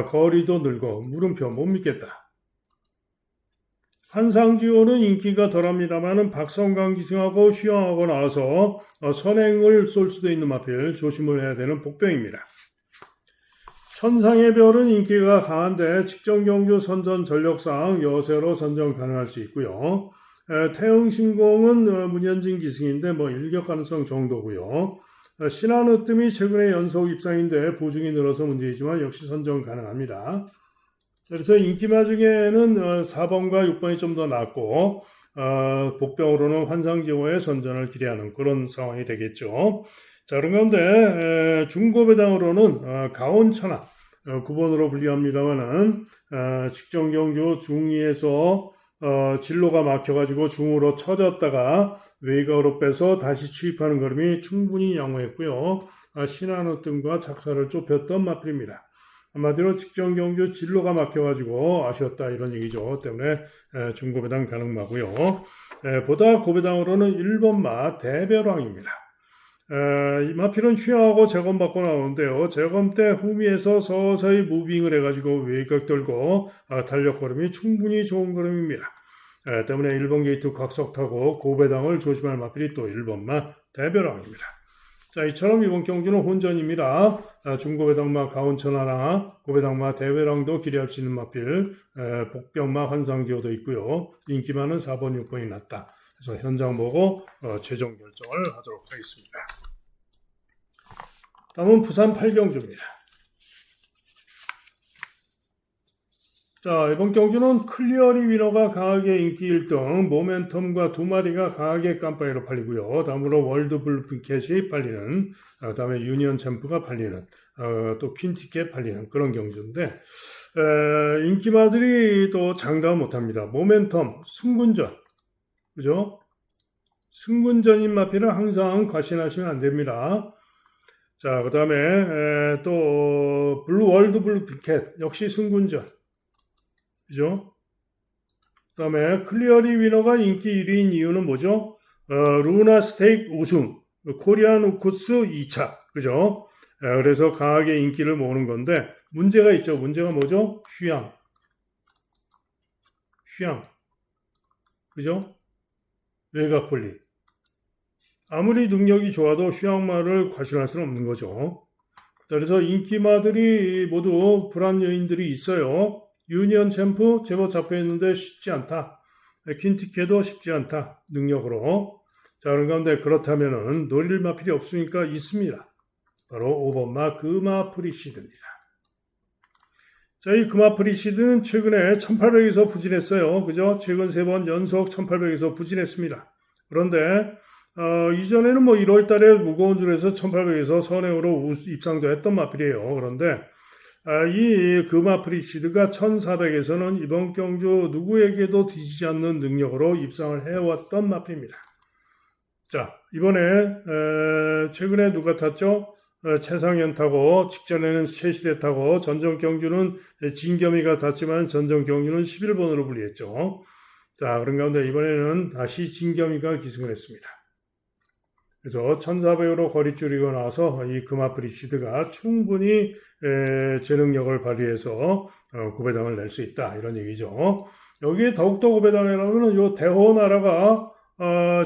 거리도 늘고 물음표 못 믿겠다. 한상지호는 인기가 덜합니다만은 박성강 기승하고 휴양하고 나와서 선행을 쏠 수도 있는 마필 조심을 해야 되는 복병입니다. 천상의 별은 인기가 강한데 직전 경주 선전 전력상 여세로 선전 가능할 수 있고요. 태흥신공은 문현진 기승인데 일격 가능성 정도고요. 신한 으뜸이 최근에 연속 입상인데 보중이 늘어서 문제이지만 역시 선정 가능합니다. 그래서 인기마 중에는 4번과 6번이 좀 더 낫고 복병으로는 환상지호의 선전을 기대하는 그런 상황이 되겠죠. 자, 그런 가운데 중고배당으로는 가온천하 9번으로 분류합니다만은 직전경주 중위에서 진로가 막혀가지고 중으로 처졌다가 외곽으로 빼서 다시 추입하는 걸음이 충분히 양호했고요. 신한으뜸과 착사를 좁혔던 마필입니다. 한마디로 직전경주 진로가 막혀가지고 아쉬웠다 이런 얘기죠. 때문에 중고배당 가능하고요. 보다 고배당으로는 1번마 대별왕입니다. 이 마필은 휴양하고 재검받고 나오는데요. 재검 때 후미에서 서서히 무빙을 해가지고 외곽 돌고 달력 걸음이 충분히 좋은 걸음입니다. 때문에 1번 게이트 곽석 타고 고배당을 조심할 마필이 또 1번마 대별왕입니다. 자, 이처럼 이번 경주는 혼전입니다. 중고배당마 가온천하나 고배당마 대별왕도 기대할 수 있는 마필, 복병마 환상지호도 있고요. 인기만은 4번, 6번이 낫다. 그래서 현장 보고 최종 결정을 하도록 하겠습니다. 다음은 부산 8경주입니다. 자, 이번 경주는 클리어리 위너가 강하게 인기 1등, 모멘텀과 두 마리가 강하게 깜빡이로 팔리고요. 다음으로 월드 블루핑켓이 팔리는, 다음에 유니언 챔프가 팔리는, 또 퀸티켓 팔리는 그런 경주인데, 인기마들이 또 장담 못합니다. 모멘텀, 승군전, 그죠? 승군전인 마필은 항상 과신하시면 안 됩니다. 자, 그 다음에 또 월드 블루핑켓 역시 승군전, 그죠? 그 다음에 클리어리 위너가 인기 1위인 이유는 뭐죠? 루나 스테이크 우승, 코리안 우쿠스 2차, 그죠? 그래서 강하게 인기를 모으는 건데 문제가 있죠. 문제가 뭐죠? 휴양, 그죠? 외곽폴리. 아무리 능력이 좋아도 휴양마를 과신할 수는 없는 거죠. 그래서 인기마들이 모두 불안 요인들이 있어요. 유니언 챔프 제법 잡혀있는데 쉽지 않다. 퀸티켓도 쉽지 않다. 능력으로. 자, 그런 가운데 그렇다면은 노릴 마필이 없으니까 있습니다. 바로 5번마 금화프리시드입니다. 자, 이 금화프리시드는 최근에 1800에서 부진했어요. 그죠? 최근 3번 연속 1800에서 부진했습니다. 그런데 이전에는 1월 달에 무거운 줄에서 1800에서 선행으로 입상도 했던 마필이에요. 그런데 이 금화프리시드가 1400에서는 이번 경주 누구에게도 뒤지지 않는 능력으로 입상을 해왔던 마필입니다. 자, 이번에 최근에 누가 탔죠? 최상현 타고 직전에는 최시대 타고 전정 경주는 진겸이가 탔지만 전정 경주는 11번으로 불리했죠. 자, 그런 가운데 이번에는 다시 진겸이가 기승을 했습니다. 그래서 1400으로 거리 줄이고 나서 이 금화프리시드가 충분히 제 능력을 발휘해서 고배당을 낼 수 있다 이런 얘기죠. 여기에 더욱더 고배당이라면 요 대호나라가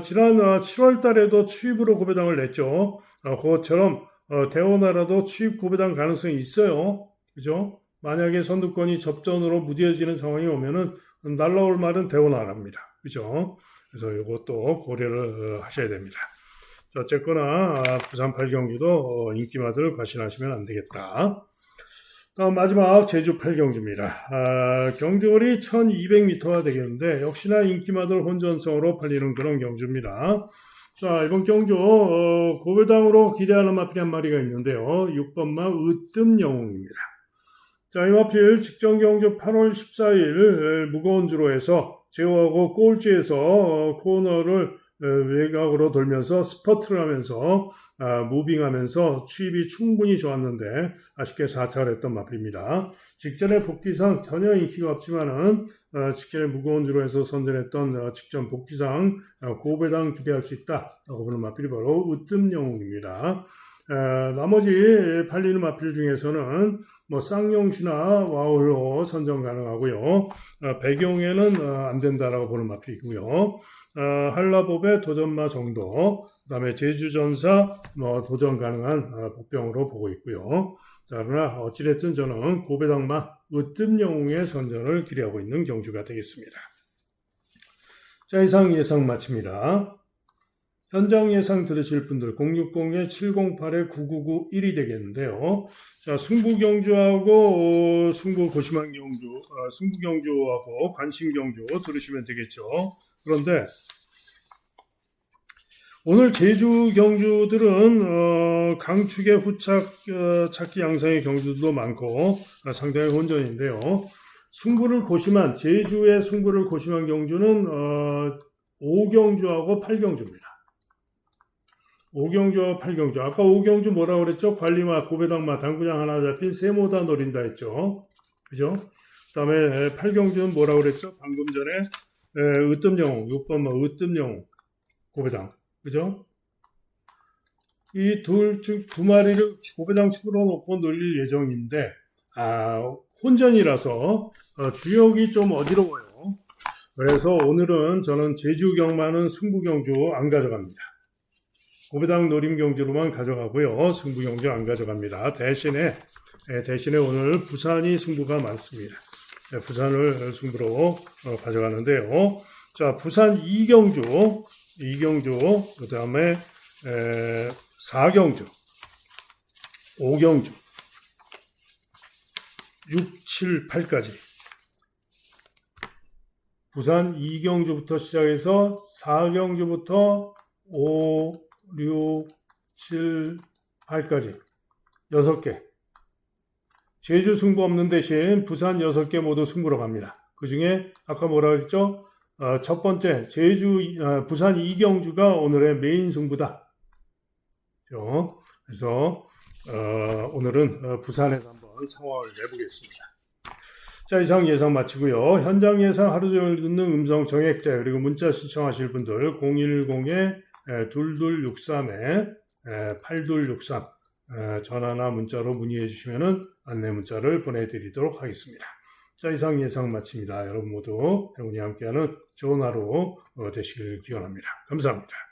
지난 7월 달에도 추입으로 고배당을 냈죠. 그것처럼 대호나라도 추입 고배당 가능성이 있어요. 그죠? 만약에 선두권이 접전으로 무뎌지는 상황이 오면은 날라올 말은 대호나라입니다. 그죠? 그래서 이것도 고려를 하셔야 됩니다. 어쨌거나 부산 8경주도 인기마들 과신하시면 안 되겠다. 다음 마지막 제주 8경주입니다. 경주거리 1200m가 되겠는데 역시나 인기마들 혼전성으로 팔리는 그런 경주입니다. 자, 이번 경주 고배당으로 기대하는 마필이 한 마리가 있는데요. 6번마 으뜸영웅입니다. 자, 이 마필 직전 경주 8월 14일 무거운 주로에서 제어하고 꼴찌에서 코너를 외곽으로 돌면서 스퍼트를 하면서 무빙하면서 추입이 충분히 좋았는데 아쉽게 4차를 했던 마필입니다. 직전의 복귀상 전혀 인기가 없지만은 직전에 무거운 주로에서 선전했던 직전 복귀상 고배당 기대할 수 있다라고 보는 마필이 바로 으뜸영웅입니다. 나머지 팔리는 마필 중에서는 쌍용시나 와홀로 선정 가능하고요. 배경에는 안 된다라고 보는 마필이고요. 한라법의 도전마 정도, 그 다음에 제주전사 도전 가능한 복병으로 보고 있고요. 자, 그러나 어찌됐든 저는 고배당마 으뜸영웅의 선전을 기대하고 있는 경주가 되겠습니다. 자, 이상 예상 마칩니다. 현장 예상 들으실 분들 060-708-9991이 되겠는데요. 자, 승부 경주하고 승부 고심한 경주, 승부 경주하고 관심 경주 들으시면 되겠죠. 그런데 오늘 제주 경주들은 강축의 후착 찾기 양상의 경주도 많고 상당히 혼전인데요. 승부를 고심한 제주의 승부를 고심한 경주는 5경주하고 8경주입니다. 5경주와 8경주. 아까 5경주 뭐라고 그랬죠? 관리마, 고배당마, 당구장 하나 잡힌 세모다 노린다 했죠. 그죠? 그 다음에 8경주는 뭐라고 그랬죠? 방금 전에 으뜸영웅, 6번마 으뜸영웅, 고배당. 그죠? 이 두 마리를 고배당 축으로 놓고 놀릴 예정인데, 혼전이라서 주역이 좀 어지러워요. 그래서 오늘은 저는 제주 경마는 승부 경주 안 가져갑니다. 고배당 노림 경주로만 가져가고요. 승부 경주 안 가져갑니다. 대신에 오늘 부산이 승부가 많습니다. 부산을 승부로 가져가는데요. 자, 부산 2경주, 그 다음에 4경주, 5경주, 6, 7, 8까지. 부산 2경주부터 시작해서 4경주부터 5, 6, 7, 8까지 6개. 제주 승부 없는 대신 부산 6개 모두 승부로 갑니다. 그 중에 아까 뭐라 그랬죠? 첫 번째 부산 2경주가 오늘의 메인 승부다. 그래서 오늘은 부산에서 한번 상황을 내보겠습니다. 자, 이상 예상 마치고요. 현장 예상 하루 종일 듣는 음성 정액제 그리고 문자 시청하실 분들 010-2263-8263 전화나 문자로 문의해 주시면 안내 문자를 보내드리도록 하겠습니다. 자, 이상 예상 마칩니다. 여러분 모두 행운이 함께하는 좋은 하루 되시길 기원합니다. 감사합니다.